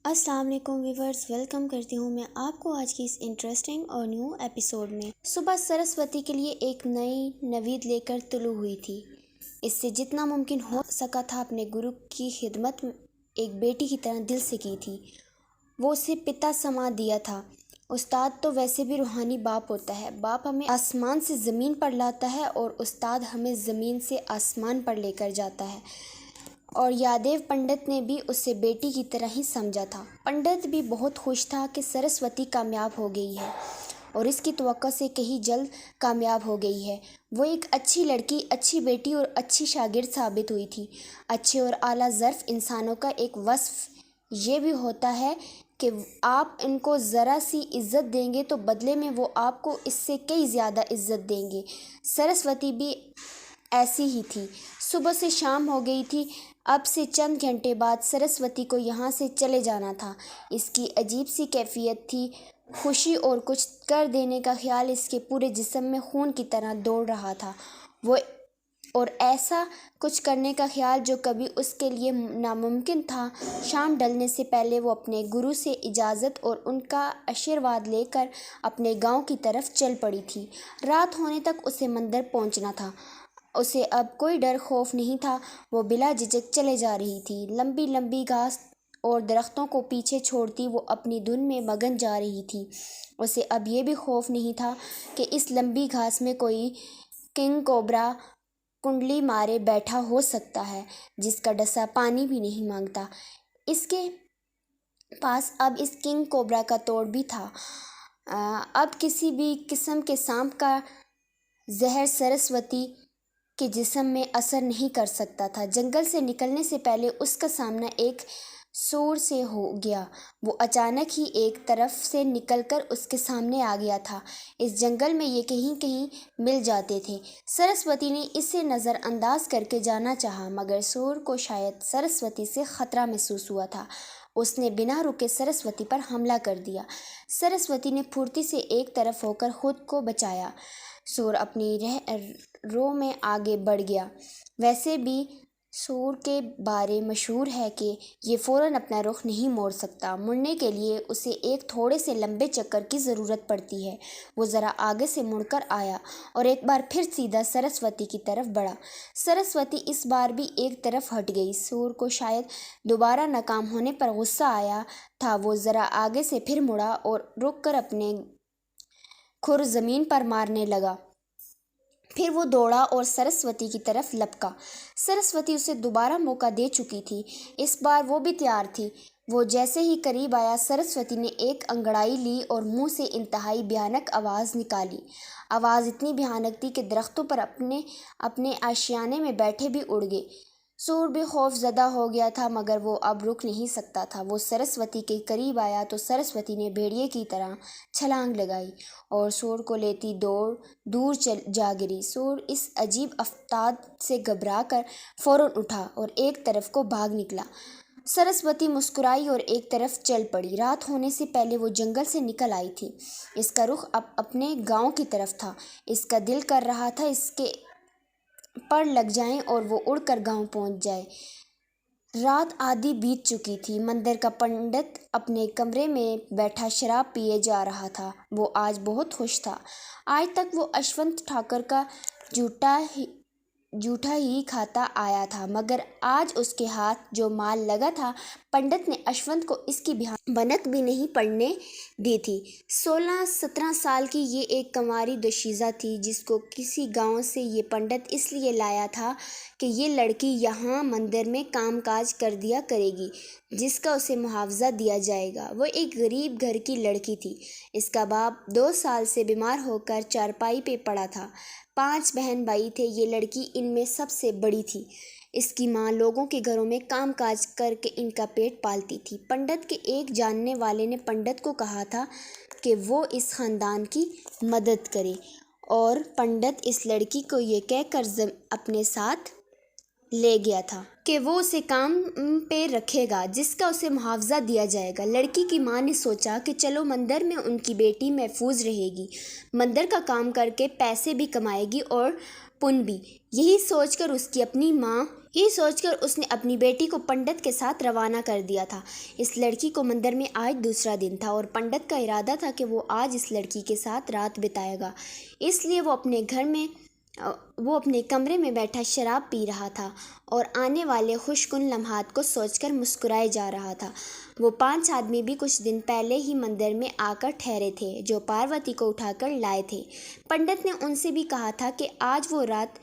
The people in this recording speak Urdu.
السلام علیکم ویورز، ویلکم کرتی ہوں میں آپ کو آج کی اس انٹرسٹنگ اور نیو ایپیسوڈ میں۔ صبح سرسوتی کے لیے ایک نئی نوید لے کر طلوع ہوئی تھی۔ اس سے جتنا ممکن ہو سکا تھا اپنے گرو کی خدمت ایک بیٹی کی طرح دل سے کی تھی۔ وہ اسے پتا سما دیا تھا۔ استاد تو ویسے بھی روحانی باپ ہوتا ہے۔ باپ ہمیں آسمان سے زمین پر لاتا ہے اور استاد ہمیں زمین سے آسمان پر لے کر جاتا ہے۔ اور یادیو پنڈت نے بھی اسے بیٹی کی طرح ہی سمجھا تھا۔ پنڈت بھی بہت خوش تھا کہ سرسوتی کامیاب ہو گئی ہے اور اس کی توقع سے کہیں جلد کامیاب ہو گئی ہے۔ وہ ایک اچھی لڑکی، اچھی بیٹی اور اچھی شاگرد ثابت ہوئی تھی۔ اچھے اور اعلیٰ ظرف انسانوں کا ایک وصف یہ بھی ہوتا ہے کہ آپ ان کو ذرا سی عزت دیں گے تو بدلے میں وہ آپ کو اس سے کئی زیادہ عزت دیں گے۔ سرسوتی بھی ایسی ہی تھی۔ صبح سے شام ہو گئی تھی۔ اب سے چند گھنٹے بعد سرسوتی کو یہاں سے چلے جانا تھا۔ اس کی عجیب سی کیفیت تھی۔ خوشی اور کچھ کر دینے کا خیال اس کے پورے جسم میں خون کی طرح دوڑ رہا تھا۔ وہ اور ایسا کچھ کرنے کا خیال جو کبھی اس کے لیے ناممکن تھا۔ شام ڈھلنے سے پہلے وہ اپنے گرو سے اجازت اور ان کا آشیرواد لے کر اپنے گاؤں کی طرف چل پڑی تھی۔ رات ہونے تک اسے مندر پہنچنا تھا۔ اسے اب کوئی ڈر خوف نہیں تھا۔ وہ بلا جھجک چلے جا رہی تھی۔ لمبی لمبی گھاس اور درختوں کو پیچھے چھوڑتی وہ اپنی دھن میں مگن جا رہی تھی۔ اسے اب یہ بھی خوف نہیں تھا کہ اس لمبی گھاس میں کوئی کنگ کوبرا کنڈلی مارے بیٹھا ہو سکتا ہے جس کا ڈسا پانی بھی نہیں مانگتا۔ اس کے پاس اب اس کنگ کوبرا کا توڑ بھی تھا۔ اب کسی بھی قسم کے سانپ کا زہر سرسوتی کے جسم میں اثر نہیں کر سکتا تھا۔ جنگل سے نکلنے سے پہلے اس کا سامنا ایک سور سے ہو گیا۔ وہ اچانک ہی ایک طرف سے نکل کر اس کے سامنے آ گیا تھا۔ اس جنگل میں یہ کہیں کہیں مل جاتے تھے۔ سرسوتی نے اسے نظر انداز کر کے جانا چاہا مگر سور کو شاید سرسوتی سے خطرہ محسوس ہوا تھا۔ اس نے بنا رکے سرسوتی پر حملہ کر دیا۔ سرسوتی نے پھرتی سے ایک طرف ہو کر خود کو بچایا۔ سور اپنی رو میں آگے بڑھ گیا۔ ویسے بھی سور کے بارے مشہور ہے کہ یہ فوراً اپنا رخ نہیں موڑ سکتا۔ مڑنے کے لیے اسے ایک تھوڑے سے لمبے چکر کی ضرورت پڑتی ہے۔ وہ ذرا آگے سے مڑ کر آیا اور ایک بار پھر سیدھا سرسوتی کی طرف بڑھا۔ سرسوتی اس بار بھی ایک طرف ہٹ گئی۔ سور کو شاید دوبارہ ناکام ہونے پر غصہ آیا تھا۔ وہ ذرا آگے سے پھر مڑا اور رک کر اپنے کھر زمین پر مارنے لگا۔ پھر وہ دوڑا اور سرسوتی کی طرف لپکا۔ سرسوتی اسے دوبارہ موقع دے چکی تھی۔ اس بار وہ بھی تیار تھی۔ وہ جیسے ہی قریب آیا سرسوتی نے ایک انگڑائی لی اور منہ سے انتہائی بھیانک آواز نکالی۔ آواز اتنی بھیانک تھی کہ درختوں پر اپنے آشیانے میں بیٹھے بھی اڑ گئے۔ سور بھی خوف زدہ ہو گیا تھا مگر وہ اب رک نہیں سکتا تھا۔ وہ سرسوتی کے قریب آیا تو سرسوتی نے بھیڑیے کی طرح چھلانگ لگائی اور سور کو لیتی دور جا گری۔ سور اس عجیب افتاد سے گھبرا کر فوراً اٹھا اور ایک طرف کو بھاگ نکلا۔ سرسوتی مسکرائی اور ایک طرف چل پڑی۔ رات ہونے سے پہلے وہ جنگل سے نکل آئی تھی۔ اس کا رخ اب اپنے گاؤں کی طرف تھا۔ اس کا دل کر رہا تھا اس کے پر لگ جائیں اور وہ اڑ کر گاؤں پہنچ جائے۔ رات آدھی بیت چکی تھی۔ مندر کا پنڈت اپنے کمرے میں بیٹھا شراب پیے جا رہا تھا۔ وہ آج بہت خوش تھا۔ آج تک وہ اشونت ٹھاکر کا جھوٹا ہی کھاتا آیا تھا مگر آج اس کے ہاتھ جو مال لگا تھا پنڈت نے اشونت کو اس کی بھنک بھی نہیں پڑنے دی تھی۔ 16-17 سال کی یہ ایک کنواری دوشیزہ تھی جس کو کسی گاؤں سے یہ پنڈت اس لیے لایا تھا کہ یہ لڑکی یہاں مندر میں کام کاج کر دیا کرے گی جس کا اسے معاوضہ دیا جائے گا۔ وہ ایک غریب گھر کی لڑکی تھی۔ اس کا باپ 2 سال سے بیمار ہو کر چارپائی پہ پڑا تھا۔ 5 بہن بھائی تھے۔ یہ لڑکی ان میں سب سے بڑی تھی۔ اس کی ماں لوگوں کے گھروں میں کام کاج کر کے ان کا پیٹ پالتی تھی۔ پنڈت کے ایک جاننے والے نے پنڈت کو کہا تھا کہ وہ اس خاندان کی مدد کرے اور پنڈت اس لڑکی کو یہ کہہ کر اپنے ساتھ لے گیا تھا کہ وہ اسے کام پہ رکھے گا جس کا اسے معاوضہ دیا جائے گا۔ لڑکی کی ماں نے سوچا کہ چلو مندر میں ان کی بیٹی محفوظ رہے گی، مندر کا کام کر کے پیسے بھی کمائے گی اور پن بھی۔ یہی سوچ کر اس نے اپنی بیٹی کو پنڈت کے ساتھ روانہ کر دیا تھا۔ اس لڑکی کو مندر میں آج دوسرا دن تھا اور پنڈت کا ارادہ تھا کہ وہ آج اس لڑکی کے ساتھ رات بتائے گا۔ اس لیے وہ اپنے کمرے میں بیٹھا شراب پی رہا تھا اور آنے والے خوش کن لمحات کو سوچ کر مسکرائے جا رہا تھا۔ وہ 5 آدمی بھی کچھ دن پہلے ہی مندر میں آ کر ٹھہرے تھے جو پاروتی کو اٹھا کر لائے تھے۔ پنڈت نے ان سے بھی کہا تھا کہ آج وہ رات